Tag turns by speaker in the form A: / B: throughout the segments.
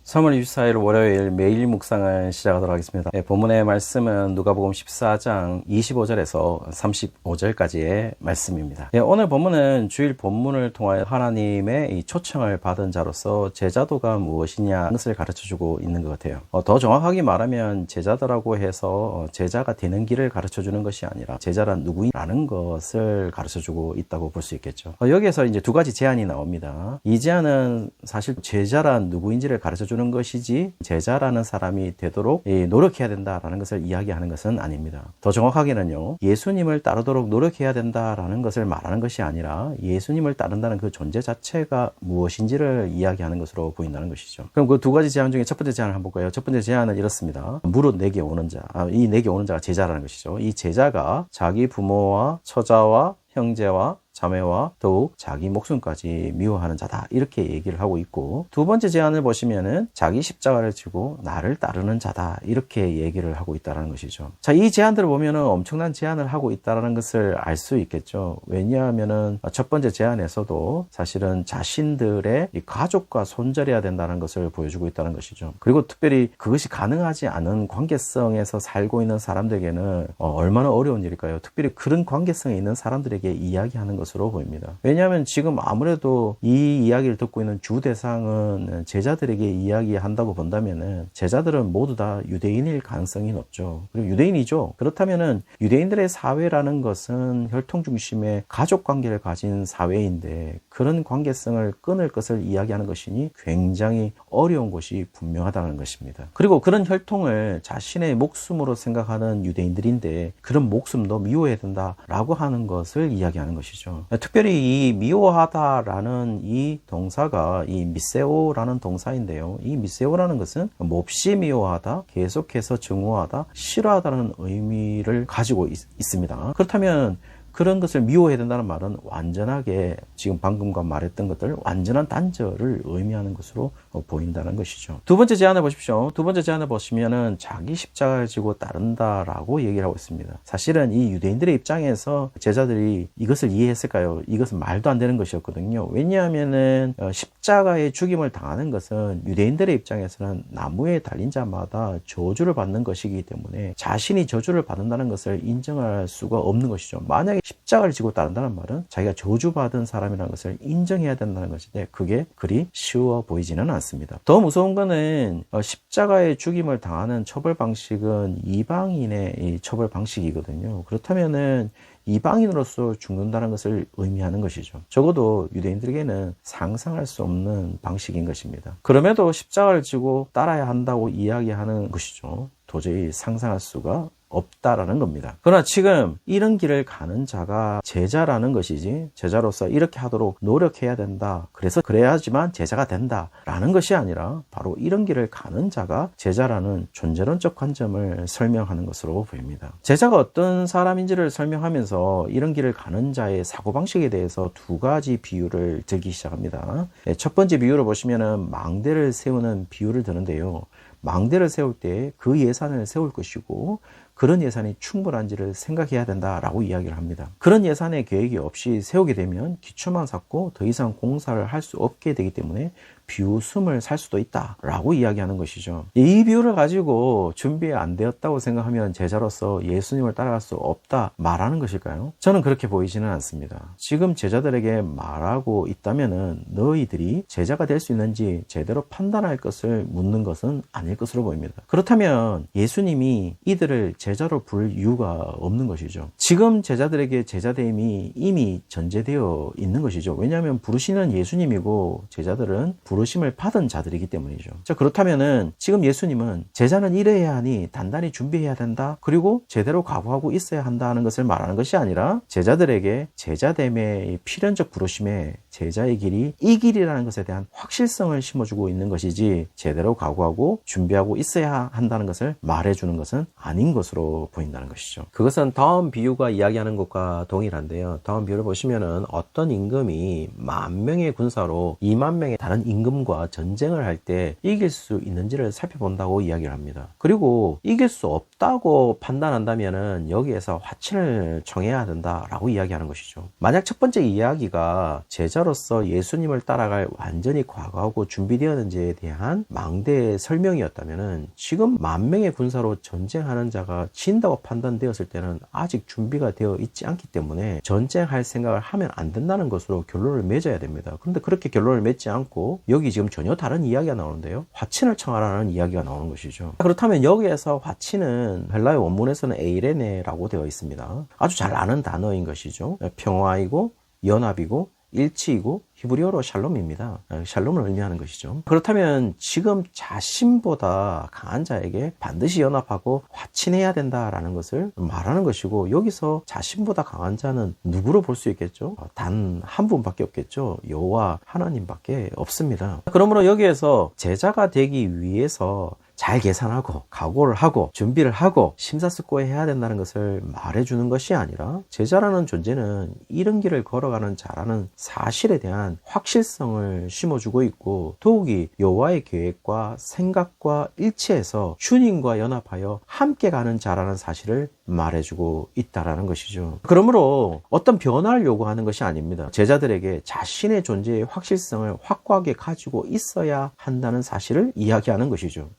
A: 3월 24일 월요일 매일 묵상을 시작하도록 하겠습니다. 본문의 말씀은 누가복음 14장 25절에서 35절까지의 말씀입니다. 오늘 본문은 주일 본문을 통하여 하나님의 이 초청을 받은 자로서 제자도가 무엇이냐 것을 가르쳐주고 있는 것 같아요. 더 정확하게 말하면 제자도라고 해서 제자가 되는 길을 가르쳐주는 것이 아니라 제자란 누구라는 것을 가르쳐주고 있다고 볼 수 있겠죠. 여기에서 이제 두 가지 제안이 나옵니다. 이 제안은 사실 제자란 누구인지를 가르쳐주는 것이지 제자라는 사람이 되도록 노력해야 된다라는 것을 이야기하는 것은 아닙니다. 더 정확하게는요, 예수님을 따르도록 노력해야 된다라는 것을 말하는 것이 아니라 예수님을 따른다는 그 존재 자체가 무엇인지를 이야기하는 것으로 보인다는 것이죠. 그럼 그 두 가지 제안 중에 첫 번째 제안을 한번 볼까요? 첫 번째 제안은 이렇습니다. 무릇 내게 오는 자, 이 내게 오는 자가 제자라는 것이죠. 이 제자가 자기 부모와 처자와 형제와 자매와 더욱 자기 목숨까지 미워하는 자다, 이렇게 얘기를 하고 있고, 두 번째 제안을 보시면은 자기 십자가를 지고 나를 따르는 자다, 이렇게 얘기를 하고 있다는 것이죠. 자, 이 제안들을 보면은 엄청난 제안을 하고 있다는 것을 알 수 있겠죠. 왜냐하면은 첫 번째 제안에서도 사실은 자신들의 이 가족과 손절해야 된다는 것을 보여주고 있다는 것이죠. 그리고 특별히 그것이 가능하지 않은 관계성에서 살고 있는 사람들에게는 얼마나 어려운 일일까요? 특별히 그런 관계성에 있는 사람들에게 이야기하는 것 으로 보입니다. 왜냐하면 지금 아무래도 이 이야기를 듣고 있는 주 대상은 제자들에게 이야기한다고 본다면은 제자들은 모두 다 유대인일 가능성이 높죠. 그리고 유대인이죠. 그렇다면은 유대인들의 사회라는 것은 혈통 중심의 가족 관계를 가진 사회인데 그런 관계성을 끊을 것을 이야기하는 것이니 굉장히 어려운 것이 분명하다는 것입니다. 그리고 그런 혈통을 자신의 목숨으로 생각하는 유대인들인데 그런 목숨도 미워해야 된다라고 하는 것을 이야기하는 것이죠. 특별히 이 미워하다라는 이 동사가 이 미세오라는 동사인데요. 이 미세오라는 것은 몹시 미워하다, 계속해서 증오하다, 싫어하다는 의미를 가지고 있습니다. 그렇다면 그런 것을 미워해야 된다는 말은 완전하게 지금 방금과 말했던 것들 완전한 단절을 의미하는 것으로 보인다는 것이죠. 두 번째 제안을 보십시오. 두 번째 제안을 보시면은 자기 십자가를 지고 따른다라고 얘기를 하고 있습니다. 사실은 이 유대인들의 입장에서 제자들이 이것을 이해했을까요? 이것은 말도 안 되는 것이었거든요. 왜냐하면은 십자가의 죽임을 당하는 것은 유대인들의 입장에서는 나무에 달린 자마다 저주를 받는 것이기 때문에 자신이 저주를 받는다는 것을 인정할 수가 없는 것이죠. 만약에 십자가를 지고 따른다는 말은 자기가 저주받은 사람이라는 것을 인정해야 된다는 것인데 그게 그리 쉬워 보이지는 않습니다. 더 무서운 거는 십자가의 죽임을 당하는 처벌 방식은 이방인의 이 처벌 방식이거든요. 그렇다면은 이방인으로서 죽는다는 것을 의미하는 것이죠. 적어도 유대인들에게는 상상할 수 없는 방식인 것입니다. 그럼에도 십자가를 지고 따라야 한다고 이야기하는 것이죠. 도저히 상상할 수가 없다라는 겁니다. 그러나 지금 이런 길을 가는 자가 제자라는 것이지 제자로서 이렇게 하도록 노력해야 된다, 그래서 그래야지만 제자가 된다 라는 것이 아니라 바로 이런 길을 가는 자가 제자라는 존재론적 관점을 설명하는 것으로 보입니다. 제자가 어떤 사람인지를 설명하면서 이런 길을 가는 자의 사고방식에 대해서 두 가지 비유를 들기 시작합니다. 첫 번째 비유를 보시면은 망대를 세우는 비유를 드는데요. 망대를 세울 때 그 예산을 세울 것이고 그런 예산이 충분한지를 생각해야 된다라고 이야기를 합니다. 그런 예산의 계획이 없이 세우게 되면 기초만 쌓고 더 이상 공사를 할 수 없게 되기 때문에 비웃음을 살 수도 있다라고 이야기하는 것이죠. 이 비유를 가지고 준비 안 되었다고 생각하면 제자로서 예수님을 따라갈 수 없다 말하는 것일까요? 저는 그렇게 보이지는 않습니다. 지금 제자들에게 말하고 있다면은 너희들이 제자가 될 수 있는지 제대로 판단할 것을 묻는 것은 아닐 것으로 보입니다. 그렇다면 예수님이 이들을 제자로 부를 이유가 없는 것이죠. 지금 제자들에게 제자됨이 이미 전제되어 있는 것이죠. 왜냐하면 부르시는 예수님이고 제자들은 부르심을 받은 자들이기 때문이죠. 자, 그렇다면은 지금 예수님은 제자는 이래야 하니 단단히 준비해야 된다, 그리고 제대로 각오하고 있어야 한다는 것을 말하는 것이 아니라 제자들에게 제자됨의 필연적 부르심에 제자의 길이 이 길이라는 것에 대한 확실성을 심어주고 있는 것이지 제대로 각오하고 준비하고 있어야 한다는 것을 말해주는 것은 아닌 것으로 것으로 보인다는 것이죠. 그것은 다음 비유가 이야기하는 것과 동일한데요. 다음 비유를 보시면은 어떤 임금이 10,000명의 군사로 20,000명의 다른 임금과 전쟁을 할 때 이길 수 있는지를 살펴본다고 이야기를 합니다. 그리고 이길 수 없다고 판단한다면은 여기에서 화친을 청해야 된다라고 이야기하는 것이죠. 만약 첫 번째 이야기가 제자로서 예수님을 따라갈 완전히 과거하고 준비되었는지에 대한 망대의 설명이었다면은 지금 10,000명의 군사로 전쟁하는 자가 진다고 판단되었을 때는 아직 준비가 되어 있지 않기 때문에 전쟁할 생각을 하면 안 된다는 것으로 결론을 맺어야 됩니다. 그런데 그렇게 결론을 맺지 않고 여기 지금 전혀 다른 이야기가 나오는데요. 화친을 청하라는 이야기가 나오는 것이죠. 그렇다면 여기에서 화친은 헬라의 원문에서는 에이레네라고 되어 있습니다. 아주 잘 아는 단어인 것이죠. 평화이고 연합이고 일치이고 히브리어로 샬롬입니다. 샬롬을 의미하는 것이죠. 그렇다면 지금 자신보다 강한 자에게 반드시 연합하고 화친해야 된다라는 것을 말하는 것이고, 여기서 자신보다 강한 자는 누구로 볼 수 있겠죠? 단 한 분밖에 없겠죠. 여호와 하나님밖에 없습니다. 그러므로 여기에서 제자가 되기 위해서 잘 계산하고 각오를 하고 준비를 하고 심사숙고해야 된다는 것을 말해주는 것이 아니라, 제자라는 존재는 이른 길을 걸어가는 자라는 사실에 대한 확실성을 심어주고 있고, 더욱이 여호와의 계획과 생각과 일치해서 주님과 연합하여 함께 가는 자라는 사실을 말해주고 있다라는 것이죠. 그러므로 어떤 변화를 요구하는 것이 아닙니다. 제자들에게 자신의 존재의 확실성을 확고하게 가지고 있어야 한다는 사실을 이야기하는 것이죠.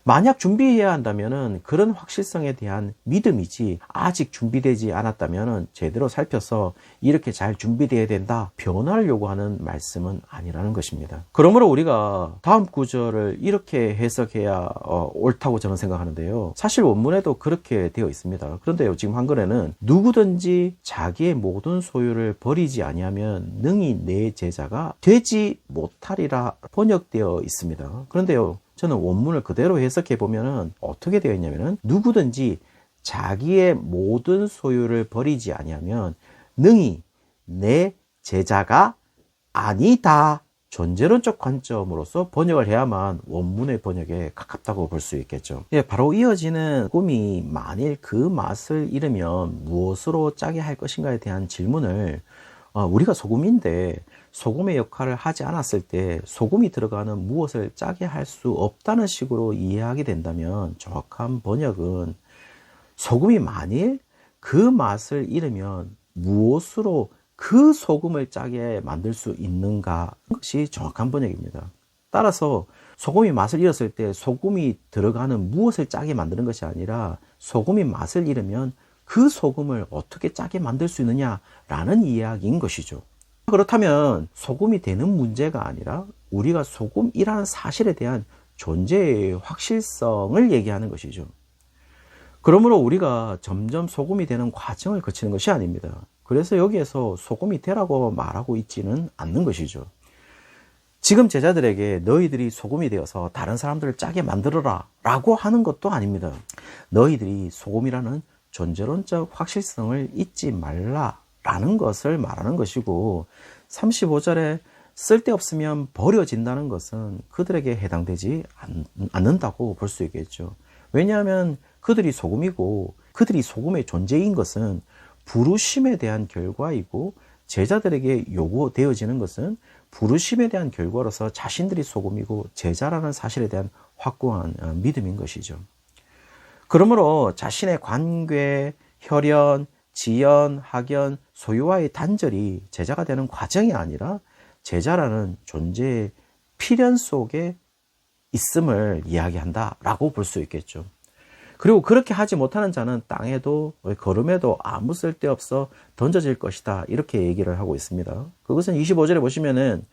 A: 만약 준비해야 한다면은 그런 확실성에 대한 믿음이지, 아직 준비되지 않았다면은 제대로 살펴서 이렇게 잘 준비되어야 된다, 변화를 요구하는 말씀은 아니라는 것입니다. 그러므로 우리가 다음 구절을 이렇게 해석해야 옳다고 저는 생각하는데요. 사실 원문에도 그렇게 되어 있습니다. 그런데요, 지금 한글에는 누구든지 자기의 모든 소유를 버리지 아니하면 능히 내 제자가 되지 못하리라 번역되어 있습니다. 그런데요, 저는 원문을 그대로 해석해 보면은 어떻게 되어 있냐면은, 누구든지 자기의 모든 소유를 버리지 아니하면 능히 내 제자가 아니다, 존재론적 관점으로서 번역을 해야만 원문의 번역에 가깝다고 볼 수 있겠죠. 예, 바로 이어지는 꿈이 만일 그 맛을 잃으면 무엇으로 짜게 할 것인가에 대한 질문을, 우리가 소금인데 소금의 역할을 하지 않았을 때 소금이 들어가는 무엇을 짜게 할 수 없다는 식으로 이해하게 된다면, 정확한 번역은 소금이 만일 그 맛을 잃으면 무엇으로 그 소금을 짜게 만들 수 있는가, 것이 정확한 번역입니다. 따라서 소금이 맛을 잃었을 때 소금이 들어가는 무엇을 짜게 만드는 것이 아니라, 소금이 맛을 잃으면 그 소금을 어떻게 짜게 만들 수 있느냐라는 이야기인 것이죠. 그렇다면 소금이 되는 문제가 아니라 우리가 소금이라는 사실에 대한 존재의 확실성을 얘기하는 것이죠. 그러므로 우리가 점점 소금이 되는 과정을 거치는 것이 아닙니다. 그래서 여기에서 소금이 되라고 말하고 있지는 않는 것이죠. 지금 제자들에게 너희들이 소금이 되어서 다른 사람들을 짜게 만들어라 라고 하는 것도 아닙니다. 너희들이 소금이라는 존재론적 확실성을 잊지 말라 라는 것을 말하는 것이고, 35절에 쓸데없으면 버려진다는 것은 그들에게 해당되지 않는다고 볼 수 있겠죠. 왜냐하면 그들이 소금이고, 그들이 소금의 존재인 것은 부르심에 대한 결과이고, 제자들에게 요구되어지는 것은 부르심에 대한 결과로서 자신들이 소금이고 제자라는 사실에 대한 확고한 믿음인 것이죠. 그러므로 자신의 관계, 혈연, 지연, 학연, 소유와의 단절이 제자가 되는 과정이 아니라 제자라는 존재의 필연 속에 있음을 이야기한다라고 볼 수 있겠죠. 그리고 그렇게 하지 못하는 자는 땅에도 걸음에도 아무 쓸데없어 던져질 것이다, 이렇게 얘기를 하고 있습니다. 그것은 25절에 보시면은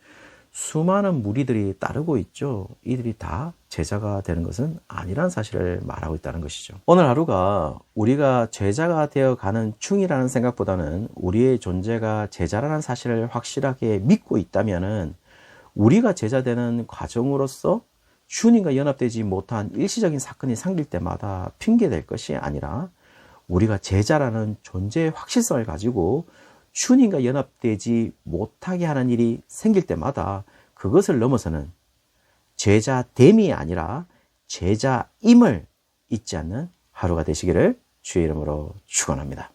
A: 수많은 무리들이 따르고 있죠. 이들이 다 제자가 되는 것은 아니라는 사실을 말하고 있다는 것이죠. 오늘 하루가 우리가 제자가 되어가는 중이라는 생각보다는 우리의 존재가 제자라는 사실을 확실하게 믿고 있다면은, 우리가 제자 되는 과정으로서 주님과 연합되지 못한 일시적인 사건이 생길 때마다 핑계될 것이 아니라, 우리가 제자라는 존재의 확실성을 가지고 주님과 연합되지 못하게 하는 일이 생길 때마다 그것을 넘어서는 제자됨이 아니라 제자임을 잊지 않는 하루가 되시기를 주의 이름으로 축원합니다.